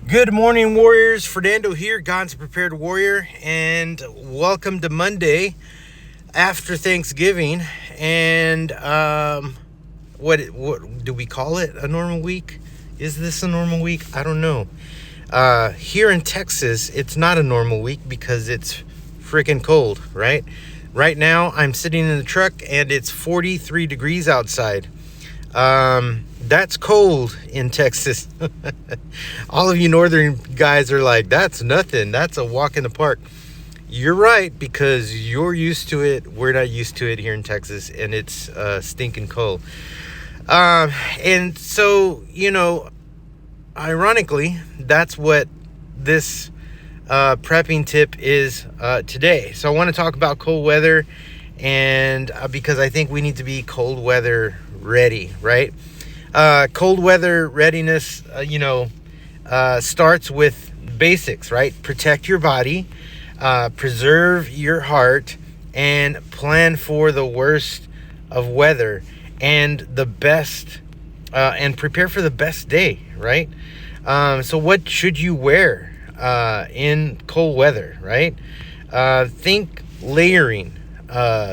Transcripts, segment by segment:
Good morning, warriors. Fernando here, God's Prepared Warrior, and welcome to Monday after Thanksgiving. And what do we call it? A normal week? Is this a normal week? I don't know. Here in Texas, it's not a normal week because it's freaking cold, right? Right now, I'm sitting in the truck and it's 43 degrees outside. That's cold in Texas. All of you northern guys are like, that's nothing. That's a walk in the park. You're right, because you're used to it. We're not used to it here in Texas, and it's stinking cold. And so, ironically, that's what this prepping tip is today. So I want to talk about cold weather, and because I think we need to be cold weather ready, right? Cold weather readiness, starts with basics, right? Protect your body, preserve your heart, and plan for the worst of weather and the best, and prepare for the best day, right? So what should you wear in cold weather, right? Think layering,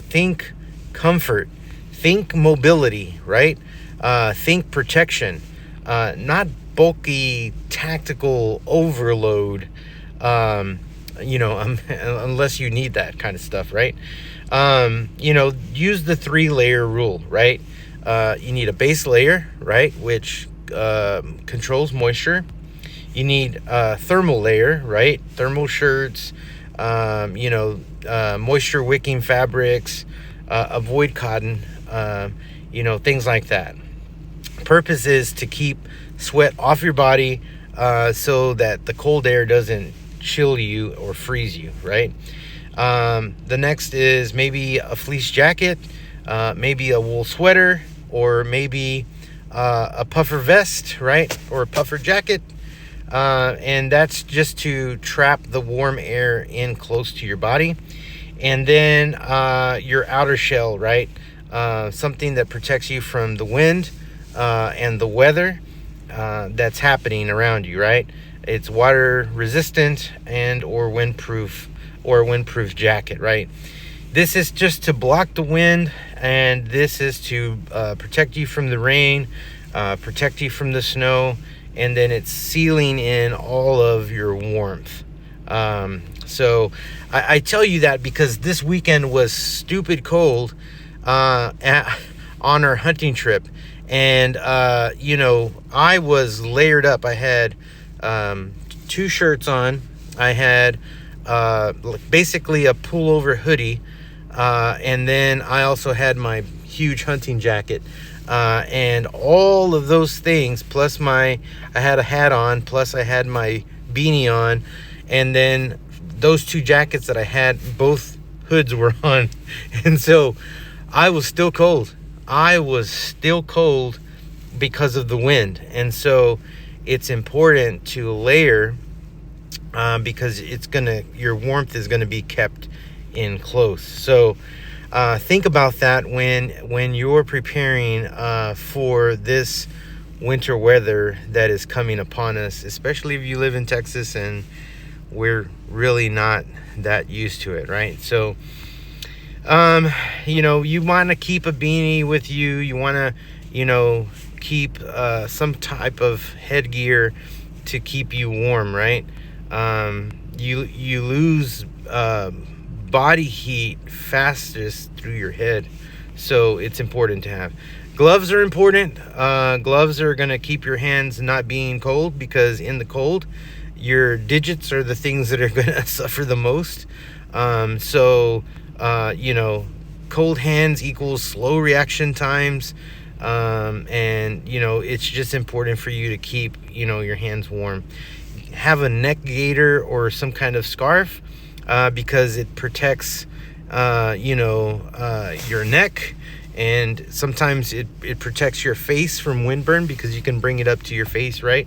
think comfort, think mobility, right? Think protection, not bulky tactical overload, unless you need that kind of stuff, right? Use the 3-layer rule, right? You need a base layer, right, which controls moisture. You need a thermal layer, right? Thermal shirts, moisture wicking fabrics, avoid cotton, things like that. Purpose is to keep sweat off your body so that the cold air doesn't chill you or freeze you, right? The next is maybe a fleece jacket, maybe a wool sweater, or maybe a puffer vest, right? Or a puffer jacket. And that's just to trap the warm air in close to your body. And then your outer shell, right? Something that protects you from the wind and the weather that's happening around you, right? It's water resistant and or windproof, or a windproof jacket, right? This is just to block the wind, and this is to protect you from the rain, protect you from the snow, and then it's sealing in all of your warmth. So I tell you that because this weekend was stupid cold on our hunting trip. And, I was layered up. I had 2 shirts on. I had basically a pullover hoodie. And then I also had my huge hunting jacket. And all of those things, plus I had a hat on, plus I had my beanie on. And then those 2 jackets that I had, both hoods were on. And so I was still cold. Because of the wind. And so it's important to layer because your warmth is going to be kept in close. So think about that when you're preparing for this winter weather that is coming upon us, especially if you live in Texas and we're really not that used to it, right? So you want to keep a beanie with you. You want to, keep some type of headgear to keep you warm, right? You lose body heat fastest through your head, so it's important to have. Gloves are important. Gloves are going to keep your hands not being cold, because in the cold, your digits are the things that are going to suffer the most. Cold hands equals slow reaction times. It's just important for you to keep, your hands warm. Have a neck gaiter or some kind of scarf, because it protects, your neck. And sometimes it protects your face from windburn, because you can bring it up to your face, right?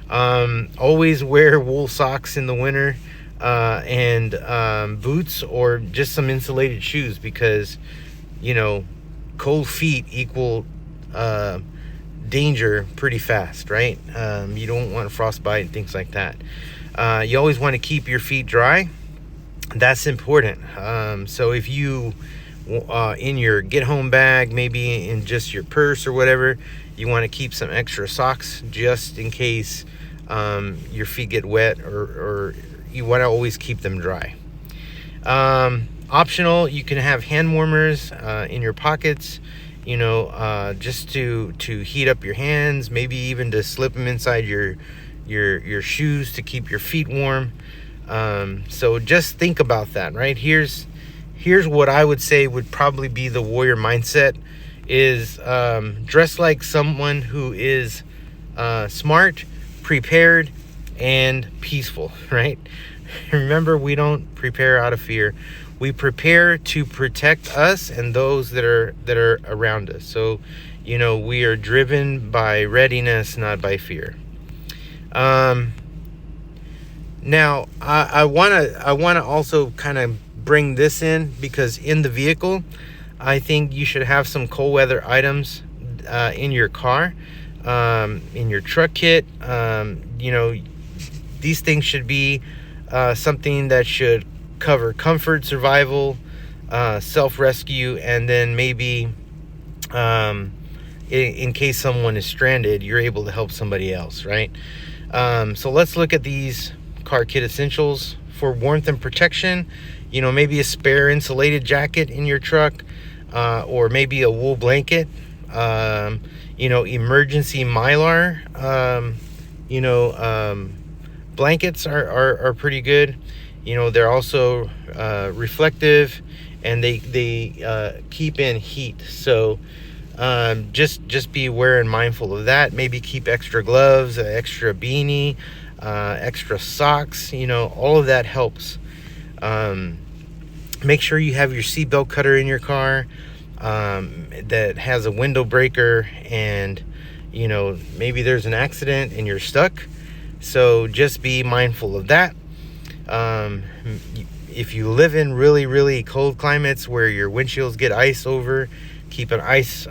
Always wear wool socks in the winter. And boots, or just some insulated shoes, because cold feet equal danger pretty fast, right? You don't want frostbite and things like that. You always want to keep your feet dry. That's important. So if you in your get home bag, maybe in just your purse or whatever, you want to keep some extra socks just in case your feet get wet, or you want to always keep them dry. Optional, you can have hand warmers in your pockets, just to heat up your hands, maybe even to slip them inside your shoes to keep your feet warm. So just think about that, right? Here's what I would say would probably be the warrior mindset is dress like someone who is smart, prepared, and peaceful, right? Remember, we don't prepare out of fear. We prepare to protect us and those that are around us. So, we are driven by readiness, not by fear. Now, I wanna also kind of bring this in, because in the vehicle, I think you should have some cold weather items in your car, in your truck kit. These things should be something that should cover comfort, survival, self-rescue, and then maybe in case someone is stranded, you're able to help somebody else, right? So let's look at these car kit essentials for warmth and protection. Maybe a spare insulated jacket in your truck, or maybe a wool blanket, emergency Mylar, blankets are pretty good. They're also reflective, and they keep in heat. So just be aware and mindful of that. Maybe keep extra gloves, extra beanie, extra socks. All of that helps. Make sure you have your seatbelt cutter in your car that has a window breaker, and maybe there's an accident and you're stuck. So just be mindful of that. If you live in really, really cold climates where your windshields get ice over, keep an ice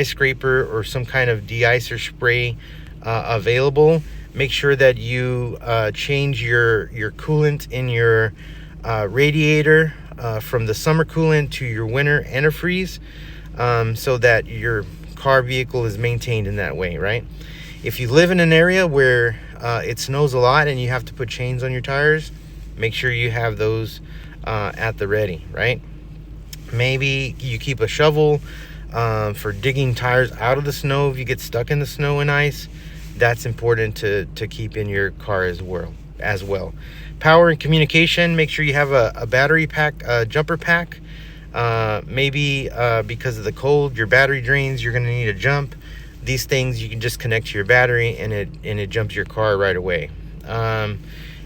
scraper or some kind of de-icer spray available. Make sure that you change your coolant in your radiator from the summer coolant to your winter antifreeze, so that your vehicle is maintained in that way, right? If you live in an area where it snows a lot and you have to put chains on your tires, make sure you have those at the ready, right? Maybe you keep a shovel for digging tires out of the snow if you get stuck in the snow and ice. That's important to keep in your car as well. Power and communication, make sure you have a battery pack, jumper pack. Maybe because of the cold, your battery drains, you're going to need a jump. These things you can just connect to your battery, and it jumps your car right away.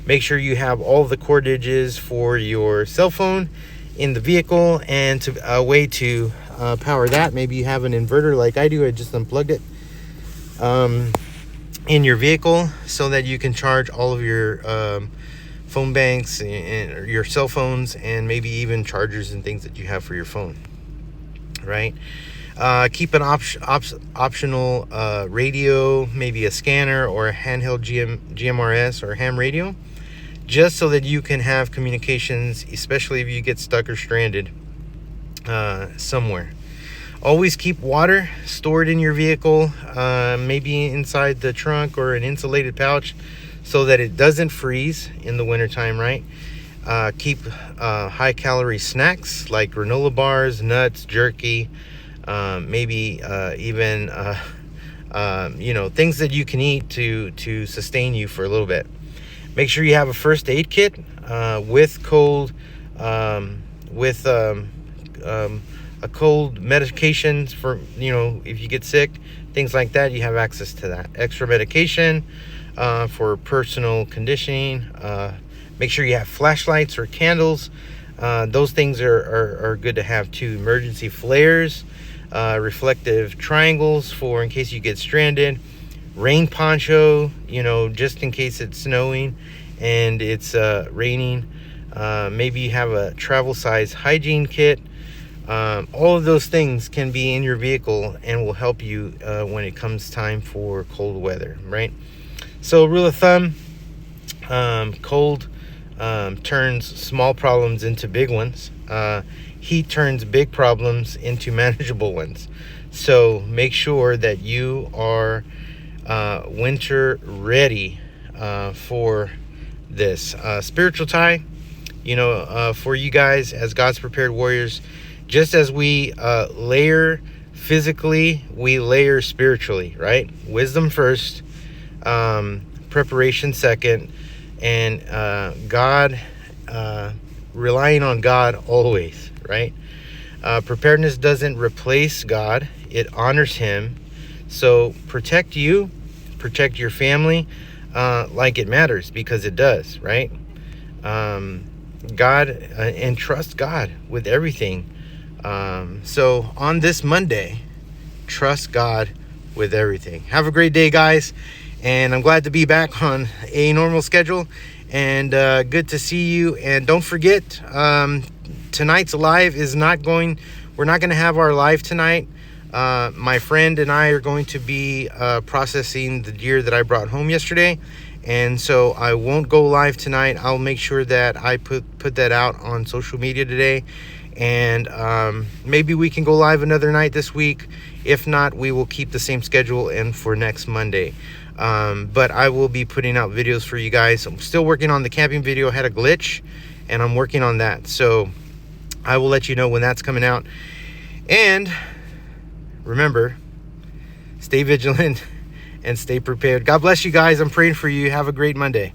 Make sure you have all the cordages for your cell phone in the vehicle, and a way to power that. Maybe you have an inverter like I do. I just unplugged it in your vehicle so that you can charge all of your phone banks and your cell phones, and maybe even chargers and things that you have for your phone, right? Keep an optional radio, maybe a scanner or a handheld GMRS or ham radio, just so that you can have communications, especially if you get stuck or stranded somewhere. Always keep water stored in your vehicle, maybe inside the trunk or an insulated pouch, so that it doesn't freeze in the wintertime, right? Keep high-calorie snacks like granola bars, nuts, jerky, maybe even things that you can eat to sustain you for a little bit. Make sure you have a first aid kit with a cold medications for if you get sick, things like that. You have access to that extra medication for personal conditioning. Make sure you have flashlights or candles. Those things are good to have too. Emergency flares, reflective triangles for in case you get stranded. Rain poncho, just in case it's snowing and it's raining. Maybe you have a travel size hygiene kit, All of those things can be in your vehicle and will help you when it comes time for cold weather, right? So rule of thumb, cold turns small problems into big ones. Heat turns big problems into manageable ones. So make sure that you are winter ready for this. Spiritual tie, for you guys as God's prepared warriors, just as we layer physically, we layer spiritually, right? Wisdom first, preparation second, and God, relying on God always, right? Preparedness doesn't replace God, it honors him. So protect you, protect your family like it matters, because it does, right? God, and trust God with everything. So on this Monday, trust God with everything. Have a great day, guys, and I'm glad to be back on a normal schedule, and good to see you. And don't forget, tonight's live is we're not going to have our live tonight. My friend and I are going to be processing the deer that I brought home yesterday, and so I won't go live tonight. I'll make sure that I put that out on social media today, and maybe we can go live another night this week. If not, we will keep the same schedule and for next Monday. But I will be putting out videos for you guys. I'm still working on the camping video. I had a glitch, and I'm working on that, so I will let you know when that's coming out. And remember, stay vigilant and stay prepared. God bless you guys. I'm praying for you. Have a great Monday.